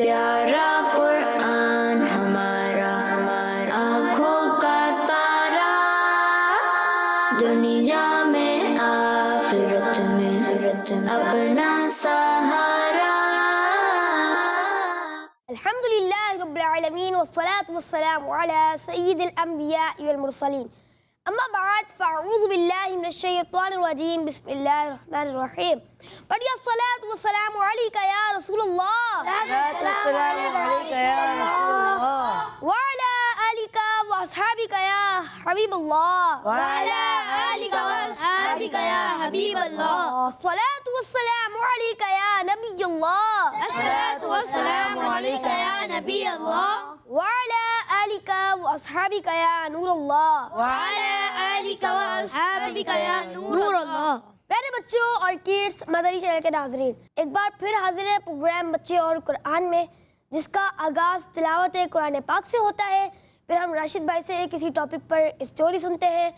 پیارا قرآن ہمارا آنکھوں کا تارا، دنیا میں آخرت میں اپنا سہارا۔ الحمدللہ رب العالمین والصلاة والسلام علی سید الانبیاء والمرسلین، اما بعد فاعوذ باللہ من الشیطان الرجیم، بسم اللہ الرحمن الرحیم۔ پڑھیے الصلاة والسلام علیکہ یا رسول اللہ، وعلی آلکہ واصحابکہ یا حبیب اللہ، الصلاة والسلام علیکہ یا نبی اللہ، وعلی آلکہ واصحابکہ یا نور اللہ، پیارے بچوں اور کڈس مدنی چینل کے ناظرین، ایک بار پھر حاضر ہے پروگرام بچے اور قرآن میں، جس کا آغاز تلاوت قرآن پاک سے ہوتا ہے۔ پھر ہم راشد بھائی سے کسی ٹاپک پر اسٹوری سنتے ہیں،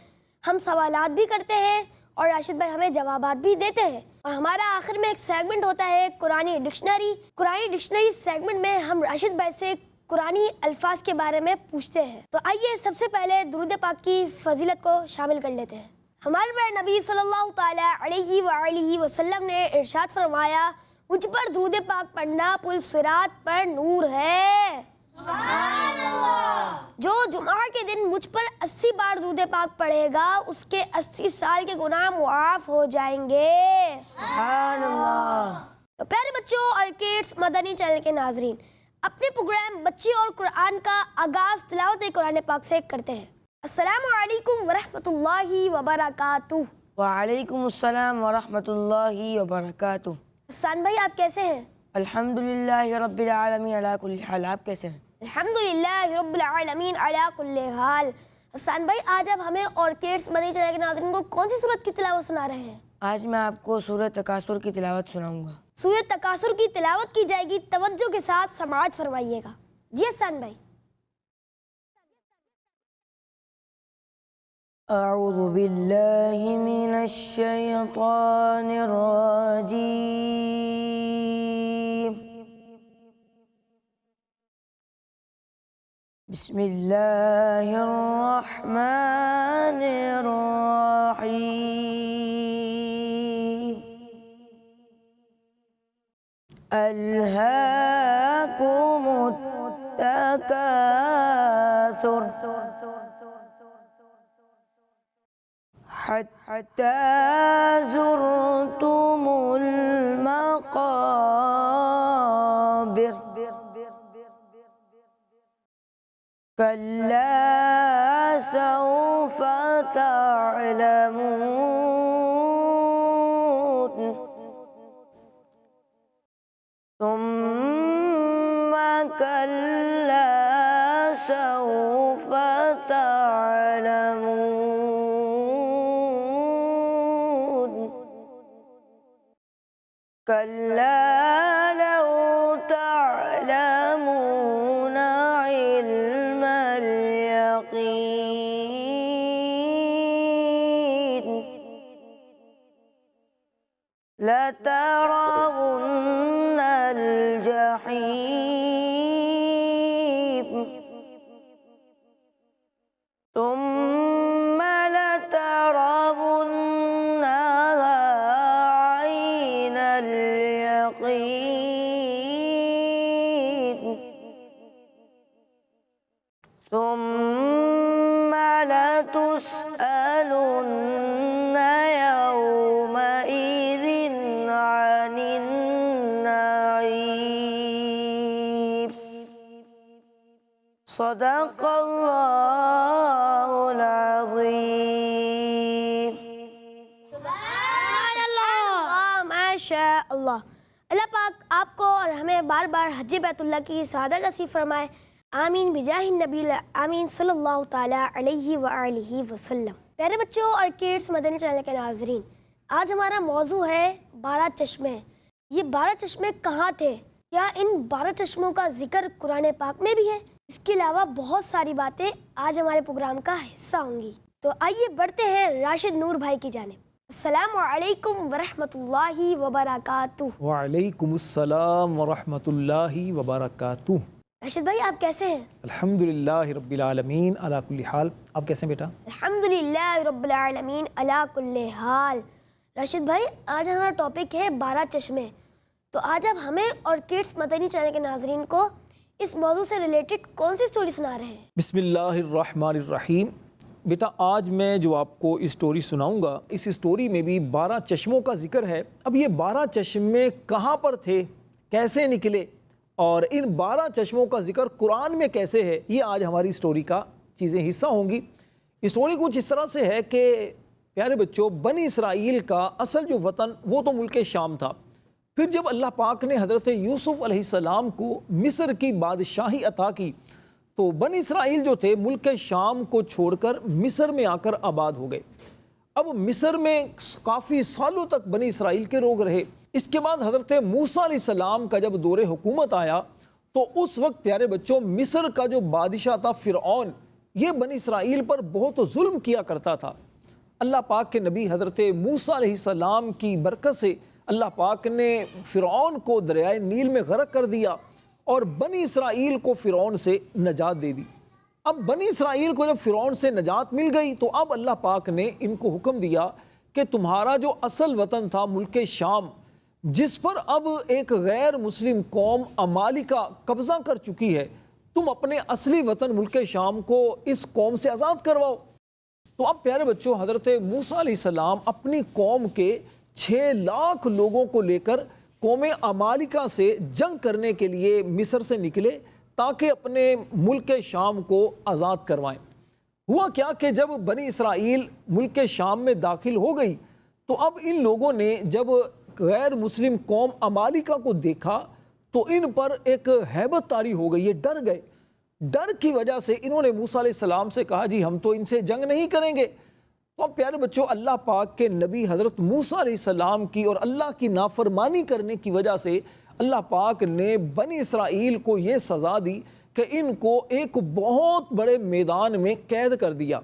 ہم سوالات بھی کرتے ہیں اور راشد بھائی ہمیں جوابات بھی دیتے ہیں، اور ہمارا آخر میں ایک سیگمنٹ ہوتا ہے قرآنی ڈکشنری سیگمنٹ میں ہم راشد بھائی سے قرآنی الفاظ کے بارے میں پوچھتے ہیں۔ تو آئیے سب سے پہلے درود پاک کی فضیلت کو شامل کر لیتے ہیں۔ ہمارے پیارے نبی صلی اللہ تعالیٰ علیہ وآلہ وسلم نے ارشاد فرمایا، مجھ پر درود پاک پڑھنا پل صراط پر نور ہے۔ سبحان اللہ۔ جو جمعہ کے دن مجھ پر 80 بار درود پاک پڑھے گا، اس کے 80 سال کے گناہ معاف ہو جائیں گے۔ سبحان اللہ۔ تو پیارے بچوں اور کڈس مدنی چینل کے ناظرین، اپنے پروگرام بچے اور قرآن کا آغاز تلاوت قرآن پاک سے کرتے ہیں۔ السلام علیکم ورحمۃ اللہ وبرکاتہ۔ وعلیکم السلام ورحمۃ اللہ وبرکاتہ۔ حسان بھائی آپ کیسے ہیں؟ الحمدللہ رب العالمین علی کل حال، آپ کیسے ہیں؟ الحمدللہ رب العالمین علی کل حال۔ حسان بھائی آج آپ ہمیں اور کڈس مدنی چینل کے ناظرین کو کون سی سورت کی تلاوت سنا رہے ہیں؟ آج میں آپ کو سورۃ تکاثر کی تلاوت سناؤں گا۔ سورۃ تکاثر کی تلاوت کی جائے گی، توجہ کے ساتھ سماعت فرمائیے گا۔ جی حسان بھائی۔ اعوذ باللہ من الشیطان الرجیم، بسم اللہ الرحمن الرحیم۔ الہاکم التکاثر حتی زرتم المقابر کلا سوف تعلمون ثم كلا سوف تعلمون كلا لو تعلمون علم اليقين لترون الجحيم ثم لترونها عين اليقين ثم لتسألن يومئذ عن النعيم۔ صدق اللہ العظیم۔ سبحان اللہ، ماشاء اللہ۔ اللہ پاک آپ کو اور ہمیں بار بار حج بیت اللہ کی سعادت نصیب فرمائے، آمین بجاہ النبی آمین صلی اللہ تعالیٰ علیہ وآلہ وسلم۔ پیارے بچوں اور کڈس مدنی چینل کے ناظرین، آج ہمارا موضوع ہے 12 چشمے۔ یہ 12 چشمے کہاں تھے؟ کیا ان 12 چشموں کا ذکر قرآن پاک میں بھی ہے؟ اس کے علاوہ بہت ساری باتیں آج ہمارے پروگرام کا حصہ ہوں گی۔ تو آئیے بڑھتے ہیں راشد نور بھائی کی جانب۔ السلام علیکم ورحمۃ اللہ وبرکاتہ۔ وعلیکم السلام ورحمۃ اللہ وبرکاتہ۔ راشد بھائی آپ کیسے ہیں؟ الحمدللہ رب العالمین علی کل حال۔ آپ کیسے ہیں بیٹا؟ الحمدللہ رب العالمین علی کل حال۔ راشد بھائی آج ہمارا ٹاپک ہے 12 چشمے، تو آج آپ ہمیں اور کڈس مدنی چینل کے ناظرین کو اس موضوع سے ریلیٹڈ کون سی سٹوری سنا رہے ہیں؟ بسم اللہ الرحمن الرحیم۔ بیٹا آج میں جو آپ کو اسٹوری سناؤں گا، اس اسٹوری میں بھی 12 چشموں کا ذکر ہے۔ اب یہ 12 چشمے کہاں پر تھے، کیسے نکلے، اور ان 12 چشموں کا ذکر قرآن میں کیسے ہے، یہ آج ہماری اسٹوری کا چیزیں حصہ ہوں گی۔ اسٹوری کچھ اس طرح سے ہے کہ پیارے بچوں، بنی اسرائیل کا اصل جو وطن وہ تو ملک شام تھا۔ پھر جب اللہ پاک نے حضرت یوسف علیہ السلام کو مصر کی بادشاہی عطا کی تو بنی اسرائیل جو تھے ملک شام کو چھوڑ کر مصر میں آ کر آباد ہو گئے۔ اب مصر میں کافی سالوں تک بنی اسرائیل کے لوگ رہے۔ اس کے بعد حضرت موسیٰ علیہ السلام کا جب دور حکومت آیا تو اس وقت پیارے بچوں مصر کا جو بادشاہ تھا فرعون، یہ بنی اسرائیل پر بہت ظلم کیا کرتا تھا۔ اللہ پاک کے نبی حضرت موسیٰ علیہ السلام کی برکت سے اللہ پاک نے فرعون کو دریائے نیل میں غرق کر دیا اور بنی اسرائیل کو فرعون سے نجات دے دی۔ اب بنی اسرائیل کو جب فرعون سے نجات مل گئی تو اب اللہ پاک نے ان کو حکم دیا کہ تمہارا جو اصل وطن تھا ملک شام، جس پر اب ایک غیر مسلم قوم عمالقہ قبضہ کر چکی ہے، تم اپنے اصلی وطن ملک شام کو اس قوم سے آزاد کرواؤ۔ تو اب پیارے بچوں حضرت موسیٰ علیہ السلام اپنی قوم کے 6 لاکھ لوگوں کو لے کر قوم عمالقہ سے جنگ کرنے کے لیے مصر سے نکلے تاکہ اپنے ملک شام کو آزاد کروائیں۔ ہوا کیا کہ جب بنی اسرائیل ملک شام میں داخل ہو گئی تو اب ان لوگوں نے جب غیر مسلم قوم عمالقہ کو دیکھا تو ان پر ایک ہیبت طاری ہو گئی، یہ ڈر گئے۔ ڈر کی وجہ سے انہوں نے موسیٰ علیہ السلام سے کہا جی ہم تو ان سے جنگ نہیں کریں گے۔ تو اب پیارے بچوں اللہ پاک کے نبی حضرت موسیٰ علیہ السلام کی اور اللہ کی نافرمانی کرنے کی وجہ سے اللہ پاک نے بنی اسرائیل کو یہ سزا دی کہ ان کو ایک بہت بڑے میدان میں قید کر دیا۔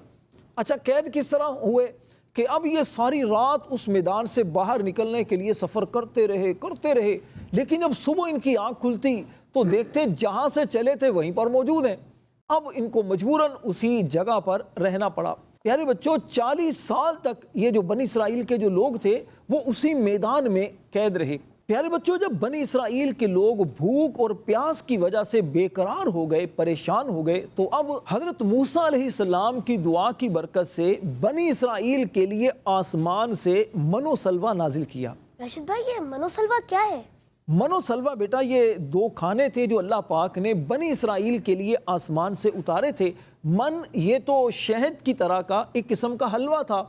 اچھا قید کس طرح ہوئے کہ اب یہ ساری رات اس میدان سے باہر نکلنے کے لیے سفر کرتے رہے، لیکن جب صبح ان کی آنکھ کھلتی تو دیکھتے جہاں سے چلے تھے وہیں پر موجود ہیں۔ اب ان کو مجبوراً اسی جگہ پر رہنا پڑا۔ پیارے بچوں 40 سال تک یہ جو بنی اسرائیل کے جو لوگ تھے وہ اسی میدان میں قید رہے۔ پیارے بچوں جب بنی اسرائیل کے لوگ بھوک اور پیاس کی وجہ سے بے قرار ہو گئے، پریشان ہو گئے، تو اب حضرت موسیٰ علیہ السلام کی دعا کی برکت سے بنی اسرائیل کے لیے آسمان سے من و سلوہ نازل کیا۔ راشد بھائی یہ من و سلوہ کیا ہے؟ من و سلوہ بیٹا یہ 2 کھانے تھے جو اللہ پاک نے بنی اسرائیل کے لیے آسمان سے اتارے تھے۔ من یہ تو شہد کی طرح کا ایک قسم کا حلوہ تھا،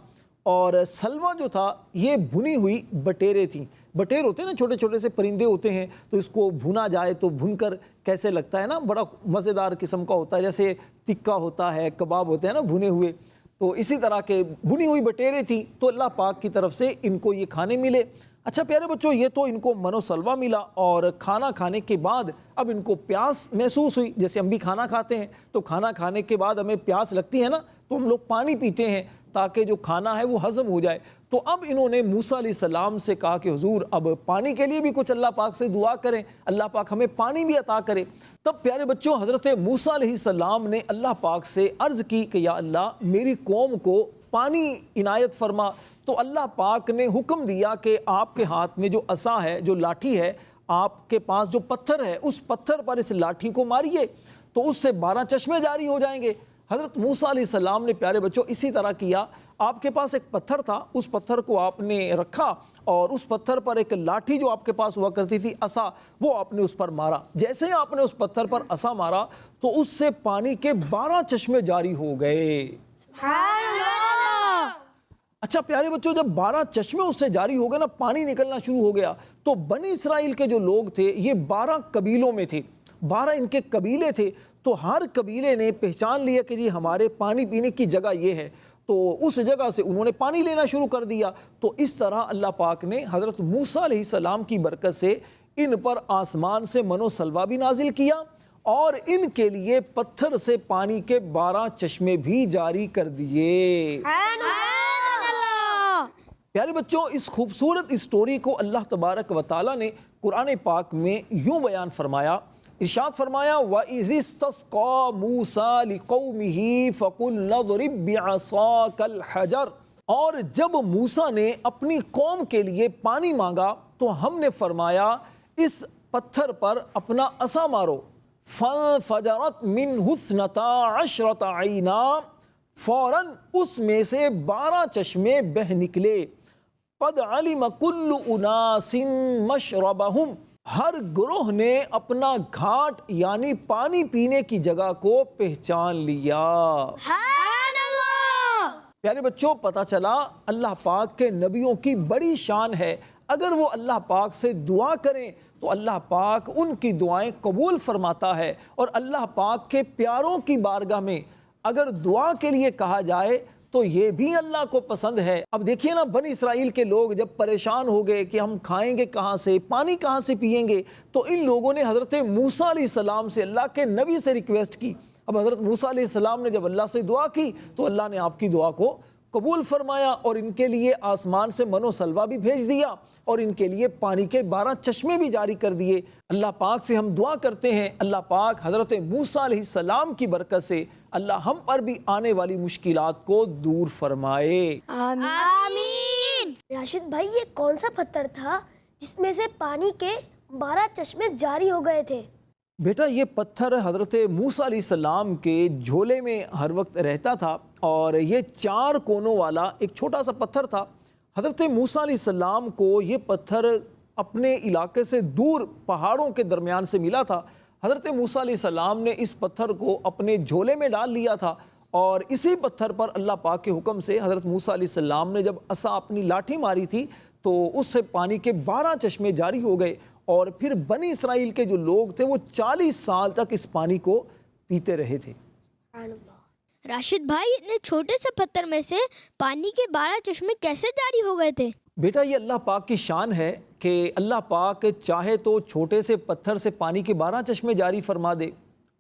اور سلوہ جو تھا یہ بھنی ہوئی بٹیرے تھیں۔ بٹیر ہوتے ہیں نا، چھوٹے چھوٹے سے پرندے ہوتے ہیں، تو اس کو بھنا جائے تو بھن کر کیسے لگتا ہے نا، بڑا مزیدار قسم کا ہوتا ہے، جیسے تکہ ہوتا ہے، کباب ہوتے ہیں نا بھنے ہوئے، تو اسی طرح کے بھنی ہوئی بٹیرے تھیں۔ تو اللہ پاک کی طرف سے ان کو یہ کھانے ملے۔ اچھا پیارے بچوں یہ تو ان کو من و سلوہ ملا، اور کھانا کھانے کے بعد اب ان کو پیاس محسوس ہوئی۔ جیسے ہم بھی کھانا کھاتے ہیں تو کھانا کھانے کے بعد ہمیں پیاس لگتی ہے نا، تو ہم لوگ پانی پیتے ہیں تاکہ جو کھانا ہے وہ ہضم ہو جائے۔ تو اب انہوں نے موسیٰ علیہ السلام سے کہا کہ حضور اب پانی کے لیے بھی کچھ اللہ پاک سے دعا کریں، اللہ پاک ہمیں پانی بھی عطا کرے۔ تب پیارے بچوں حضرت موسیٰ علیہ السلام نے اللہ پاک سے عرض کی کہ یا اللہ میری قوم کو پانی عنایت فرما۔ تو اللہ پاک نے حکم دیا کہ آپ کے ہاتھ میں جو عصا ہے، جو لاٹھی ہے، آپ کے پاس جو پتھر ہے اس پتھر پر اس لاٹھی کو ماریے تو اس سے 12 چشمے جاری ہو جائیں گے۔ حضرت موسیٰ علیہ السلام نے پیارے بچوں اسی طرح کیا۔ آپ کے پاس ایک پتھر تھا، اس پتھر کو آپ نے رکھا اور اس پتھر پر ایک لاٹھی جو آپ کے پاس ہوا کرتی تھی عصا، وہ آپ نے اس پر مارا۔ جیسے ہی آپ نے اس پتھر پر عصا مارا تو اس سے پانی کے 12 چشمے جاری ہو گئے۔ سبحان اللہ۔ اچھا پیارے بچوں جب 12 چشمے اس سے جاری ہو گئے نا، پانی نکلنا شروع ہو گیا، تو بنی اسرائیل کے جو لوگ تھے یہ 12 قبیلوں میں تھے، 12 ان کے قبیلے تھے، تو ہر قبیلے نے پہچان لیا کہ جی ہمارے پانی پینے کی جگہ یہ ہے، تو اس جگہ سے انہوں نے پانی لینا شروع کر دیا۔ تو اس طرح اللہ پاک نے حضرت موسیٰ علیہ السلام کی برکت سے ان پر آسمان سے من و سلوہ بھی نازل کیا اور ان کے لیے پتھر سے پانی کے 12 چشمے بھی جاری کر دیے۔ پیارے بچوں، اس خوبصورت اسٹوری کو اللہ تبارک و تعالیٰ نے قرآن پاک میں یوں بیان فرمایا، ارشاد فرمایا وَإِذِ اسْتَسْقَىٰ مُوسَىٰ لِقَوْمِهِ فَقُلْنَا اضْرِب بِّعَصَاكَ الْحَجَرَ، اور جب موسیٰ نے اپنی قوم کے لیے پانی مانگا تو ہم نے فرمایا اس پتھر پر اپنا عصا مارو، فَانْفَجَرَتْ مِنْهُ اثْنَتَا عَشْرَةَ عَيْنًا، فوراً اس میں سے 12 چشمے بہہ نکلے، قَدْ عَلِمَ كُلُّ أُنَاسٍ مَشْرَبَهُمْ، ہر گروہ نے اپنا گھاٹ یعنی پانی پینے کی جگہ کو پہچان لیا۔ پیارے بچوں، پتہ چلا اللہ پاک کے نبیوں کی بڑی شان ہے، اگر وہ اللہ پاک سے دعا کریں تو اللہ پاک ان کی دعائیں قبول فرماتا ہے، اور اللہ پاک کے پیاروں کی بارگاہ میں اگر دعا کے لیے کہا جائے تو یہ بھی اللہ کو پسند ہے۔ اب دیکھیے نا، بنی اسرائیل کے لوگ جب پریشان ہو گئے کہ ہم کھائیں گے کہاں سے، پانی کہاں سے پئیں گے، تو ان لوگوں نے حضرت موسیٰ علیہ السلام سے، اللہ کے نبی سے ریکویسٹ کی۔ اب حضرت موسیٰ علیہ السلام نے جب اللہ سے دعا کی تو اللہ نے آپ کی دعا کو قبول فرمایا، اور ان کے لیے آسمان سے من و سلوہ بھی بھیج دیا، اور ان کے لیے پانی کے 12 چشمے بھی جاری کر دیے۔ اللہ پاک سے ہم دعا کرتے ہیں اللہ پاک حضرت موسیٰ علیہ السلام کی برکت سے اللہ ہم پر بھی آنے والی مشکلات کو دور فرمائے، آمین۔ راشد بھائی، یہ کون سا پتھر تھا جس میں سے پانی کے 12 چشمے جاری ہو گئے تھے؟ بیٹا، یہ پتھر حضرت موسیٰ علیہ السلام کے جھولے میں ہر وقت رہتا تھا، اور یہ 4 کونوں والا ایک چھوٹا سا پتھر تھا۔ حضرت موسیٰ علیہ السلام کو یہ پتھر اپنے علاقے سے دور پہاڑوں کے درمیان سے ملا تھا۔ حضرت موسیٰ علیہ السلام نے اس پتھر کو اپنے جھولے میں ڈال لیا تھا، اور اسی پتھر پر اللہ پاک کے حکم سے حضرت موسیٰ علیہ السلام نے جب عصا اپنی لاٹھی ماری تھی تو اس سے پانی کے 12 چشمے جاری ہو گئے، اور پھر بنی اسرائیل کے جو لوگ تھے وہ 40 سال تک اس پانی کو پیتے رہے تھے۔ راشد بھائی، اتنے چھوٹے سے پتھر میں سے پانی کے 12 چشمے کیسے جاری ہو گئے تھے؟ بیٹا، یہ اللہ پاک کی شان ہے کہ اللہ پاک چاہے تو چھوٹے سے پتھر سے پانی کے 12 چشمے جاری فرما دے،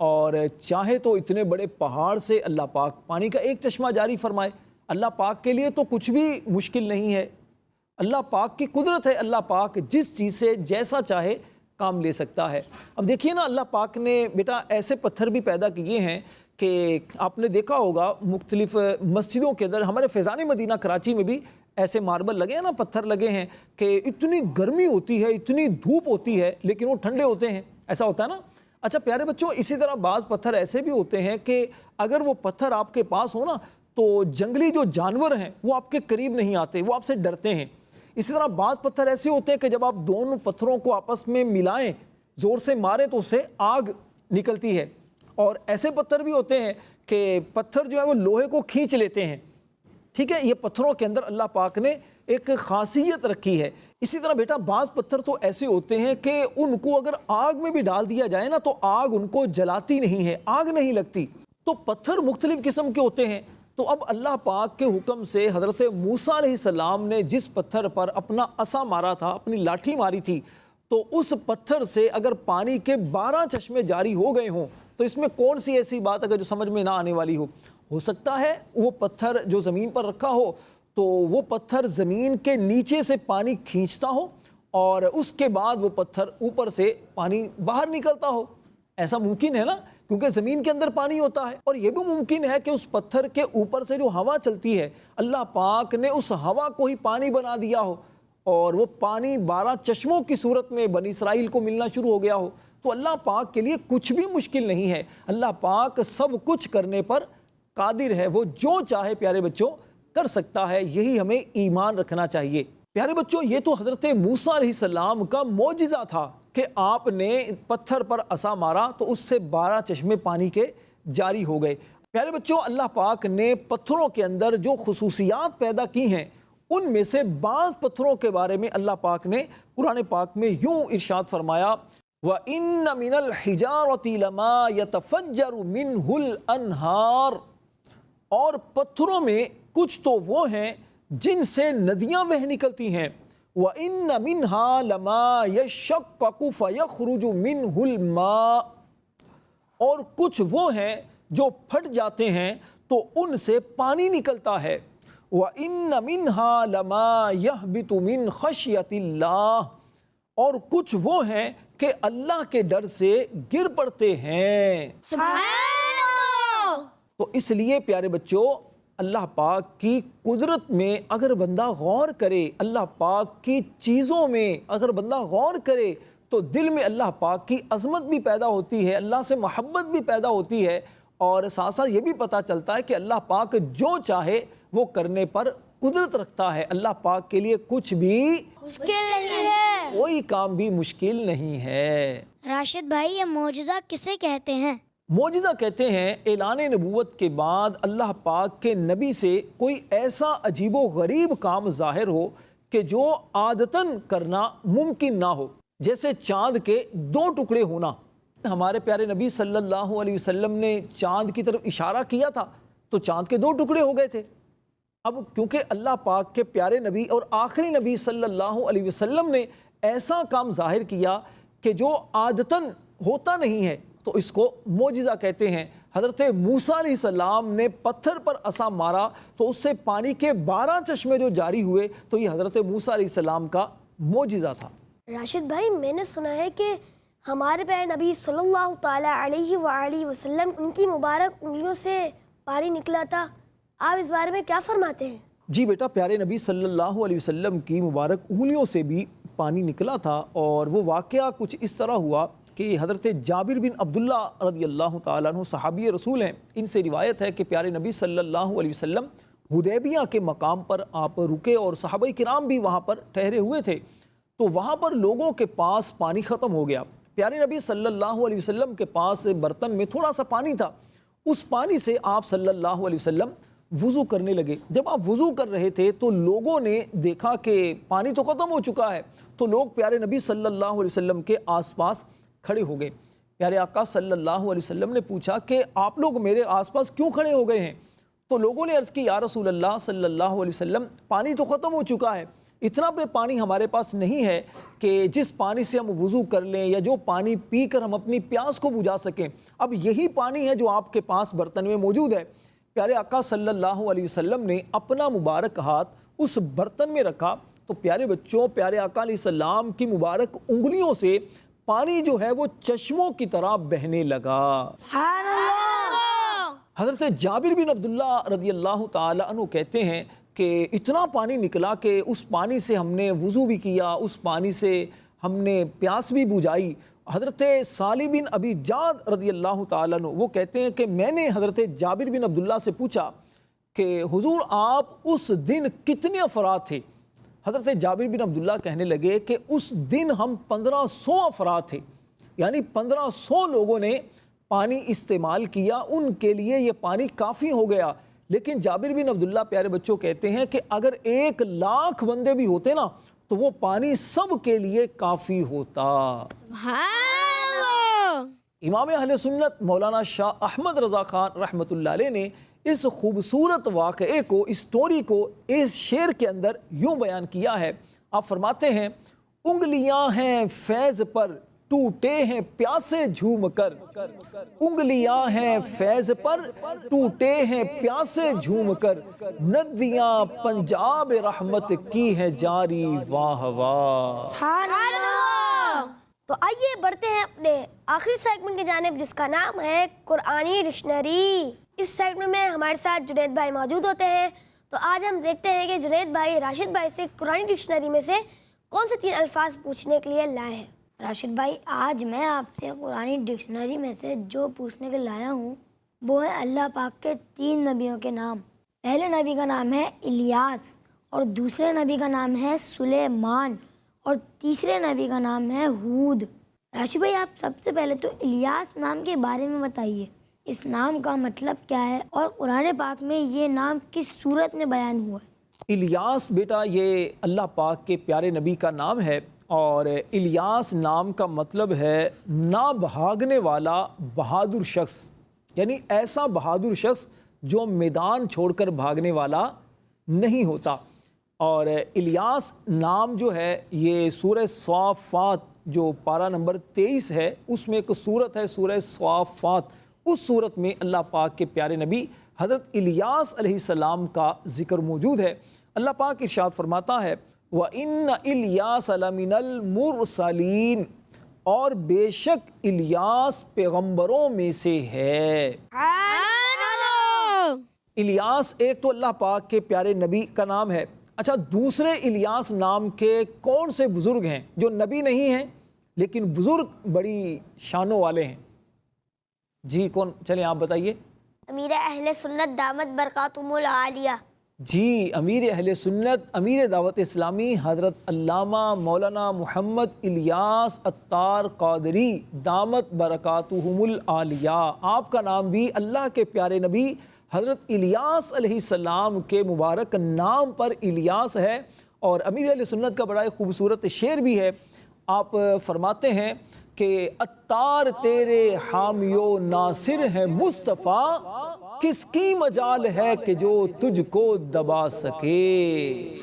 اور چاہے تو اتنے بڑے پہاڑ سے اللہ پاک پانی کا 1 چشمہ جاری فرمائے۔ اللہ پاک کے لیے تو کچھ بھی مشکل نہیں ہے، اللہ پاک کی قدرت ہے، اللہ پاک جس چیز سے جیسا چاہے کام لے سکتا ہے۔ اب دیکھیے نا، اللہ پاک نے بیٹا ایسے پتھر بھی پیدا کیے ہیں کہ آپ نے دیکھا ہوگا مختلف مسجدوں کے اندر، ہمارے فیضان مدینہ کراچی میں بھی ایسے ماربل لگے ہیں نا، پتھر لگے ہیں کہ اتنی گرمی ہوتی ہے، اتنی دھوپ ہوتی ہے، لیکن وہ ٹھنڈے ہوتے ہیں، ایسا ہوتا ہے نا۔ اچھا پیارے بچوں، اسی طرح بعض پتھر ایسے بھی ہوتے ہیں کہ اگر وہ پتھر آپ کے پاس ہو نا تو جنگلی جو جانور ہیں وہ آپ کے قریب نہیں آتے، وہ آپ سے ڈرتے ہیں۔ اسی طرح بعض پتھر ایسے ہوتے ہیں کہ جب آپ دونوں پتھروں کو آپس میں ملائیں، زور سے ماریں تو اس سے آگ نکلتی ہے، اور ایسے پتھر بھی ہوتے ہیں کہ پتھر جو ہے وہ لوہے کو کھینچ لیتے ہیں۔ ٹھیک ہے، یہ پتھروں کے اندر اللہ پاک نے ایک خاصیت رکھی ہے۔ اسی طرح بیٹا بعض پتھر تو ایسے ہوتے ہیں کہ ان کو اگر آگ میں بھی ڈال دیا جائے نا تو آگ ان کو جلاتی نہیں ہے، آگ نہیں لگتی۔ تو پتھر مختلف قسم کے ہوتے ہیں۔ تو اب اللہ پاک کے حکم سے حضرت موسیٰ علیہ السلام نے جس پتھر پر اپنا عصا مارا تھا، اپنی لاٹھی ماری تھی، تو اس پتھر سے اگر پانی کے 12 چشمے جاری ہو گئے ہوں تو اس میں کون سی ایسی بات اگر جو سمجھ میں نہ آنے والی ہو سکتا ہے وہ پتھر جو زمین پر رکھا ہو تو وہ پتھر زمین کے نیچے سے پانی کھینچتا ہو، اور اس کے بعد وہ پتھر اوپر سے پانی باہر نکلتا ہو۔ ایسا ممکن ہے نا، کیونکہ زمین کے اندر پانی ہوتا ہے۔ اور یہ بھی ممکن ہے کہ اس پتھر کے اوپر سے جو ہوا چلتی ہے، اللہ پاک نے اس ہوا کو ہی پانی بنا دیا ہو، اور وہ پانی 12 چشموں کی صورت میں بنی اسرائیل کو ملنا شروع ہو گیا ہو۔ تو اللہ پاک کے لیے کچھ بھی مشکل نہیں ہے، اللہ پاک سب کچھ کرنے پر قادر ہے، وہ جو چاہے پیارے بچوں کر سکتا ہے۔ یہی ہمیں ایمان رکھنا چاہیے۔ پیارے بچوں، یہ تو حضرت موسیٰ علیہ السلام کا معجزہ تھا کہ آپ نے پتھر پر عصا مارا تو اس سے 12 چشمے پانی کے جاری ہو گئے۔ پیارے بچوں، اللہ پاک نے پتھروں کے اندر جو خصوصیات پیدا کی ہیں، ان میں سے بعض پتھروں کے بارے میں اللہ پاک نے قرآن پاک میں یوں ارشاد فرمایا، وَإِنَّ مِنَ الْحِجَارَةِ لَمَا يَتَفَجَّرُ مِنْهُ الْأَنْهَارُ، اور پتھروں میں کچھ تو وہ ہیں جن سے ندیاں بہہ نکلتی ہیں، وَإِنَّ مِنْهَا لَمَا يَشَّقَّقُ فَيَخْرُجُ مِنْهُ الْمَاءُ، اور کچھ وہ ہیں جو پھٹ جاتے ہیں تو ان سے پانی نکلتا ہے، وَإِنَّ مِنْهَا لَمَا يَهْبِطُ مِنْ خَشْيَةِ اللَّهِ، اور کچھ وہ ہیں کہ اللہ کے ڈر سے گر پڑتے ہیں۔ سبحان اللہ۔ تو اس لیے پیارے بچوں، اللہ پاک کی قدرت میں اگر بندہ غور کرے، اللہ پاک کی چیزوں میں اگر بندہ غور کرے تو دل میں اللہ پاک کی عظمت بھی پیدا ہوتی ہے، اللہ سے محبت بھی پیدا ہوتی ہے، اور ساتھ ساتھ یہ بھی پتہ چلتا ہے کہ اللہ پاک جو چاہے وہ کرنے پر قدرت رکھتا ہے۔ اللہ پاک کے لیے کچھ بھی مشکل نہیں ہے۔ کوئی کام بھی مشکل نہیں ہے۔ راشد بھائی، یہ معجزہ کسے کہتے ہیں؟ معجزہ کہتے ہیں اعلان نبوت کے بعد اللہ پاک کے نبی سے کوئی ایسا عجیب و غریب کام ظاہر ہو کہ جو عادتاً کرنا ممکن نہ ہو، جیسے چاند کے دو ٹکڑے ہونا۔ ہمارے پیارے نبی صلی اللہ علیہ وسلم نے چاند کی طرف اشارہ کیا تھا تو چاند کے دو ٹکڑے ہو گئے تھے۔ اب کیونکہ اللہ پاک کے پیارے نبی اور آخری نبی صلی اللہ علیہ وسلم نے ایسا کام ظاہر کیا کہ جو عادتاً ہوتا نہیں ہے تو اس کو معجزہ کہتے ہیں۔ حضرت موسیٰ علیہ السلام نے پتھر پر عصا مارا تو اس سے پانی کے 12 چشمے جو جاری ہوئے، تو یہ حضرت موسیٰ علیہ السلام کا معجزہ تھا۔ راشد بھائی، میں نے سنا ہے کہ ہمارے پیارے نبی صلی اللہ تعالیٰ علیہ وآلہ وسلم، ان کی مبارک انگلیوں سے پانی نکلا تھا، آپ اس بارے میں کیا فرماتے ہیں؟ جی بیٹا، پیارے نبی صلی اللہ علیہ وسلم کی مبارک انگلیوں سے بھی پانی نکلا تھا، اور وہ واقعہ کچھ اس طرح ہوا کہ حضرت جابر بن عبداللہ رضی اللہ تعالیٰ عنہ صحابی رسول ہیں، ان سے روایت ہے کہ پیارے نبی صلی اللہ علیہ وسلم حدیبیہ کے مقام پر آپ رکے اور صحابہ کرام بھی وہاں پر ٹھہرے ہوئے تھے، تو وہاں پر لوگوں کے پاس پانی ختم ہو گیا۔ پیارے نبی صلی اللہ علیہ وسلم کے پاس برتن میں تھوڑا سا پانی تھا، اس پانی سے آپ صلی اللہ علیہ وسلم وضو کرنے لگے۔ جب آپ وضو کر رہے تھے تو لوگوں نے دیکھا کہ پانی تو ختم ہو چکا ہے، تو لوگ پیارے نبی صلی اللہ علیہ وسلم کے آس پاس کھڑے ہو گئے۔ پیارے آقا صلی اللہ علیہ وسلم نے پوچھا کہ آپ لوگ میرے آس پاس کیوں کھڑے ہو گئے ہیں؟ تو لوگوں نے عرض کی، یا رسول اللہ صلی اللہ علیہ وسلم، پانی تو ختم ہو چکا ہے، اتنا پہ پانی ہمارے پاس نہیں ہے کہ جس پانی سے ہم وضو کر لیں یا جو پانی پی کر ہم اپنی پیاس کو بجھا سکیں، اب یہی پانی ہے جو آپ کے پاس برتن میں موجود ہے۔ پیارے آقا صلی اللہ علیہ وسلم نے اپنا مبارک ہاتھ اس برتن میں رکھا تو پیارے بچوں، پیارے آقا علیہ السلام کی مبارک انگلیوں سے پانی جو ہے وہ چشموں کی طرح بہنے لگا۔ حضرت جابر بن عبداللہ رضی اللہ تعالی عنہ کہتے ہیں کہ اتنا پانی نکلا کہ اس پانی سے ہم نے وضو بھی کیا، اس پانی سے ہم نے پیاس بھی بجھائی۔ حضرت صالح بن ابی جعد رضی اللہ تعالیٰ عنہ وہ کہتے ہیں کہ میں نے حضرت جابر بن عبداللہ سے پوچھا کہ حضور آپ اس دن کتنے افراد تھے؟ حضرت جابر بن عبداللہ کہنے لگے کہ اس دن ہم 1500 افراد تھے، یعنی 1500 لوگوں نے پانی استعمال کیا، ان کے لیے یہ پانی کافی ہو گیا۔ لیکن جابر بن عبداللہ پیارے بچوں کہتے ہیں کہ اگر 1,00,000 بندے بھی ہوتے نا تو وہ پانی سب کے لیے کافی ہوتا۔ سبحان اللہ۔ امام اہل سنت مولانا شاہ احمد رضا خان رحمۃ اللہ علیہ نے اس خوبصورت واقعے کو، اس سٹوری کو اس شعر کے اندر یوں بیان کیا ہے۔ آپ فرماتے ہیں، انگلیاں ہیں فیض پر ٹوٹے ہیں پیاسے جھوم کر، انگلیاں ہیں فیض پر ٹوٹے ہیں پیاسے جھوم کر، ندیاں پنجاب رحمت کی ہے جاری واہ واہ۔ تو آئیے بڑھتے ہیں اپنے آخری سیگمنٹ کی جانب، جس کا نام ہے قرآنی ڈکشنری۔ اس سیگمنٹ میں ہمارے ساتھ جنید بھائی موجود ہوتے ہیں، تو آج ہم دیکھتے ہیں کہ جنید بھائی راشد بھائی سے قرآنی ڈکشنری میں سے کون سے 3 الفاظ پوچھنے کے لیے لائے ہیں۔ راشد بھائی، آج میں آپ سے قرآنی ڈکشنری میں سے جو پوچھنے کے لایا ہوں وہ ہے اللہ پاک کے 3 نبیوں کے نام۔ پہلے نبی کا نام ہے الیاس، اور دوسرے نبی کا نام ہے سلیمان، اور تیسرے نبی کا نام ہے ہود۔ راشد بھائی، آپ سب سے پہلے تو الیاس نام کے بارے میں بتائیے، اس نام کا مطلب کیا ہے اور قرآن پاک میں یہ نام کس صورت میں بیان ہوا ہے؟ الیاس بیٹا یہ اللہ پاک کے پیارے نبی کا نام ہے، اور الیاس نام کا مطلب ہے نہ بھاگنے والا بہادر شخص، یعنی ایسا بہادر شخص جو میدان چھوڑ کر بھاگنے والا نہیں ہوتا۔ اور الیاس نام جو ہے یہ سورہ صافات جو پارہ نمبر 23 ہے، اس میں ایک سورت ہے سورہ صافات، اس سورت میں اللہ پاک کے پیارے نبی حضرت الیاس علیہ السلام کا ذکر موجود ہے۔ اللہ پاک ارشاد فرماتا ہے وَإِنَّ إِلْيَاسَ لَمِنَ الْمُرْسَلِينَ، اور بے شک الیاس پیغمبروں میں سے ہے۔ الیاس ایک تو اللہ پاک کے پیارے نبی کا نام ہے، اچھا دوسرے الیاس نام کے کون سے بزرگ ہیں جو نبی نہیں ہیں لیکن بزرگ بڑی شانوں والے ہیں؟ جی کون، چلیں آپ بتائیے۔ امیر اہل سنت دامت برکاتہم العالیہ۔ جی امیر اہل سنت، امیر دعوت اسلامی حضرت علامہ مولانا محمد الیاس عطار قادری دامت برکاتہم العالیہ، آپ کا نام بھی اللہ کے پیارے نبی حضرت الیاس علیہ السلام کے مبارک نام پر الیاس ہے۔ اور امیر اہل سنت کا بڑا خوبصورت شعر بھی ہے، آپ فرماتے ہیں کہ عطار تیرے حامی و ناصر ہے مصطفیٰ، کس کی مجال ہے کہ جو تجھ کو دبا سکے۔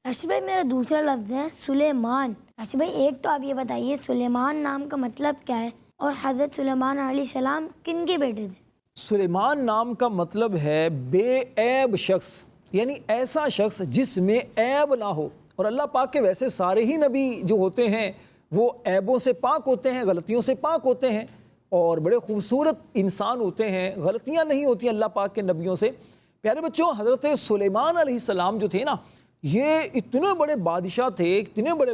راشد بھائی میرا دوسرا لفظ ہے سلیمان۔ راشد بھائی ایک تو آپ یہ بتائیے سلیمان نام کا مطلب کیا ہے، اور حضرت سلیمان علیہ السلام کن کے بیٹے تھے؟ سلیمان نام کا مطلب ہے بے عیب شخص، یعنی ایسا شخص جس میں عیب نہ ہو۔ اور اللہ پاک کے ویسے سارے ہی نبی جو ہوتے ہیں وہ عیبوں سے پاک ہوتے ہیں، غلطیوں سے پاک ہوتے ہیں، اور بڑے خوبصورت انسان ہوتے ہیں، غلطیاں نہیں ہوتی اللہ پاک کے نبیوں سے۔ پیارے بچوں، حضرت سلیمان علیہ السلام جو تھے نا، یہ اتنے بڑے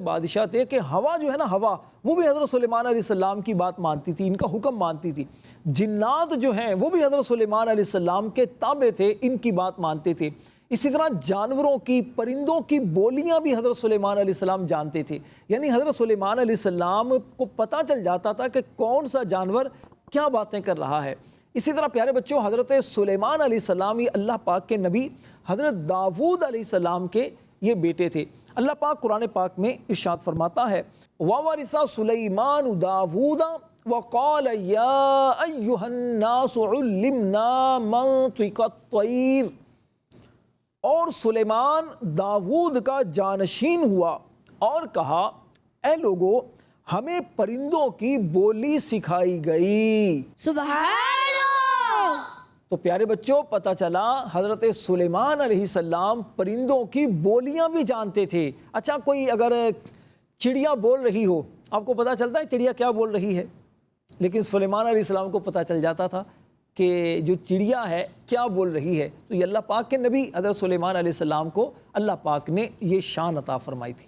بادشاہ تھے کہ ہوا جو ہے نا، ہوا وہ بھی حضرت سلیمان علیہ السلام کی بات مانتی تھی، ان کا حکم مانتی تھی۔ جنات جو ہیں وہ بھی حضرت سلیمان علیہ السلام کے تابع تھے، ان کی بات مانتے تھے۔ اسی طرح جانوروں کی، پرندوں کی بولیاں بھی حضرت سلیمان علیہ السلام جانتے تھے، یعنی حضرت سلیمان علیہ السلام کو پتہ چل جاتا تھا کہ کون سا جانور کیا باتیں کر رہا ہے۔ اسی طرح پیارے بچوں، حضرت سلیمان علیہ السلام یہ اللہ پاک کے نبی حضرت داؤد علیہ السلام کے یہ بیٹے تھے۔ اللہ پاک قرآن پاک میں ارشاد فرماتا ہے وَوَرِثَ سُلَيْمَانُ دَاوُودَ وَقَالَ يَا أَيُّهَا النَّاسُ عُلِّمْنَا مَنطِقَ الطَّيْرِ، اور سلیمان داؤد کا جانشین ہوا اور کہا اے لوگو ہمیں پرندوں کی بولی سکھائی گئی۔ سبحان اللہ۔ تو پیارے بچوں پتہ چلا حضرت سلیمان علیہ السلام پرندوں کی بولیاں بھی جانتے تھے۔ اچھا کوئی اگر چڑیا بول رہی ہو، آپ کو پتہ چلتا ہے چڑیا کیا بول رہی ہے، لیکن سلیمان علیہ السلام کو پتہ چل جاتا تھا کہ جو چڑیا ہے کیا بول رہی ہے۔ تو یہ اللہ پاک کے نبی حضرت سلیمان علیہ السلام کو اللہ پاک نے یہ شان عطا فرمائی تھی۔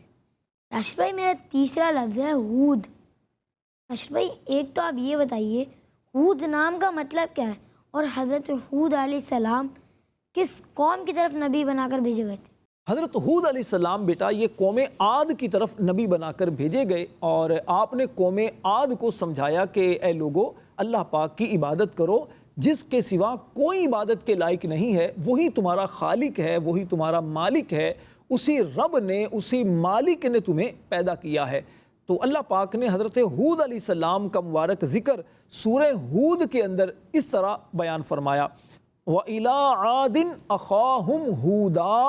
راشد بھائی میرا تیسرا لفظ ہے ہود۔ راشد بھائی ایک تو آپ یہ بتائیے ہود نام کا مطلب کیا ہے، اور حضرت ہود علیہ السلام کس قوم کی طرف نبی بنا کر بھیجے گئے تھے؟ حضرت ہود علیہ السلام بیٹا یہ قوم عاد کی طرف نبی بنا کر بھیجے گئے، اور آپ نے قوم عاد کو سمجھایا کہ اے لوگو اللہ پاک کی عبادت کرو، جس کے سوا کوئی عبادت کے لائق نہیں ہے، وہی تمہارا خالق ہے، وہی تمہارا مالک ہے، اسی رب نے، اسی مالک نے تمہیں پیدا کیا ہے۔ تو اللہ پاک نے حضرت ہود علیہ السلام کا مبارک ذکر سورہ ہود کے اندر اس طرح بیان فرمایا وَإِلَىٰ عَادٍ أَخَاهُمْ هُودًا،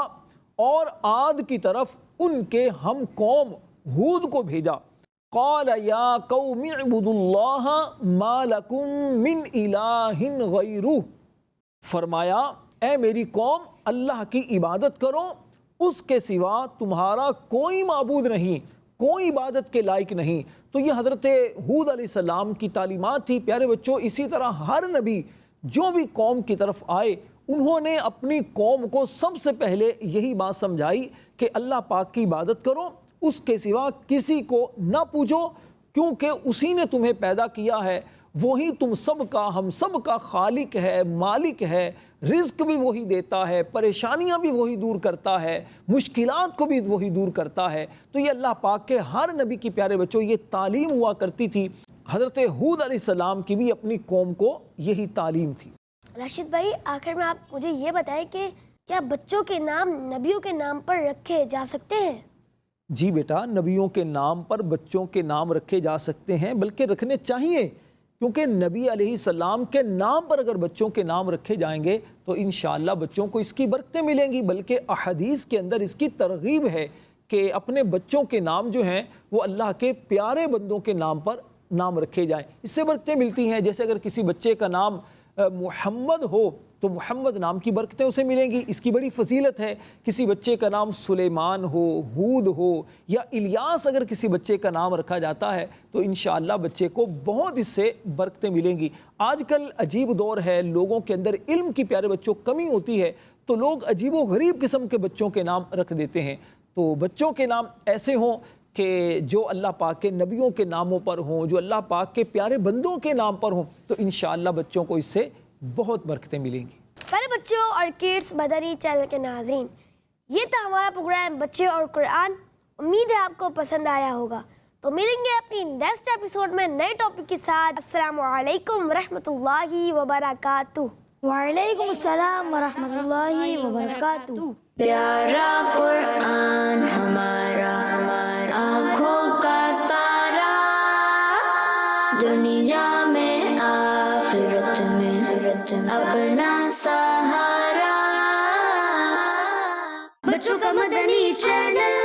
اور عاد کی طرف ان کے ہم قوم ہود کو بھیجا۔ قَالَ يَا قَوْمِ اعْبُدُوا اللَّهَ مَا لَكُم مِّنْ إِلَٰهٍ غَيْرُهُ، فرمایا اے میری قوم اللہ کی عبادت کرو، اس کے سوا تمہارا کوئی معبود نہیں، کوئی عبادت کے لائق نہیں۔ تو یہ حضرت ہود علیہ السلام کی تعلیمات تھی۔ پیارے بچوں اسی طرح ہر نبی جو بھی قوم کی طرف آئے انہوں نے اپنی قوم کو سب سے پہلے یہی بات سمجھائی کہ اللہ پاک کی عبادت کرو، اس کے سوا کسی کو نہ پوچھو، کیونکہ اسی نے تمہیں پیدا کیا ہے، وہی تم سب کا، ہم سب کا خالق ہے، مالک ہے، رزق بھی وہی دیتا ہے، پریشانیاں بھی وہی دور کرتا ہے، مشکلات کو بھی وہی دور کرتا ہے۔ تو یہ اللہ پاک کے ہر نبی کی پیارے بچوں یہ تعلیم ہوا کرتی تھی۔ حضرت ہود علیہ السلام کی بھی اپنی قوم کو یہی تعلیم تھی۔ راشد بھائی آخر میں آپ مجھے یہ بتائیں کہ کیا بچوں کے نام نبیوں کے نام پر رکھے جا سکتے ہیں؟ جی بیٹا، نبیوں کے نام پر بچوں کے نام رکھے جا سکتے ہیں، بلکہ رکھنے چاہیے، کیونکہ نبی علیہ السلام کے نام پر اگر بچوں کے نام رکھے جائیں گے تو انشاءاللہ بچوں کو اس کی برکتیں ملیں گی، بلکہ احادیث کے اندر اس کی ترغیب ہے کہ اپنے بچوں کے نام جو ہیں وہ اللہ کے پیارے بندوں کے نام پر نام رکھے جائیں، اس سے برکتیں ملتی ہیں۔ جیسے اگر کسی بچے کا نام محمد ہو تو محمد نام کی برکتیں اسے ملیں گی، اس کی بڑی فضیلت ہے۔ کسی بچے کا نام سلیمان ہو، ہود ہو یا الیاس اگر کسی بچے کا نام رکھا جاتا ہے تو انشاءاللہ بچے کو بہت اس سے برکتیں ملیں گی۔ آج کل عجیب دور ہے، لوگوں کے اندر علم کی پیارے بچوں کمی ہوتی ہے تو لوگ عجیب و غریب قسم کے بچوں کے نام رکھ دیتے ہیں۔ تو بچوں کے نام ایسے ہوں کہ جو اللہ پاک کے نبیوں کے ناموں پر ہوں، جو اللہ پاک کے پیارے بندوں کے نام پر ہوں، تو انشاءاللہ بچوں کو اس سے بہت برکتیں ملیں گی۔ پیارے بچوں اور کڈس مدنی چینل کے ناظرین، یہ تھا ہمارا پروگرام بچے اور قرآن۔ امید ہے آپ کو پسند آیا ہوگا۔ تو ملیں گے اپنی نیکسٹ ایپیسوڈ میں نئے ٹاپک کے ساتھ۔ السلام علیکم ورحمۃ اللہ وبرکاتہ۔ وعلیکم السلام ورحمۃ اللہ وبرکاتہ۔ پیارا قرآن ہمارا آنکھوں کا تارا، دنیا میں آخرت میں اپنا سہارا۔ بچوں کا مدنی چینل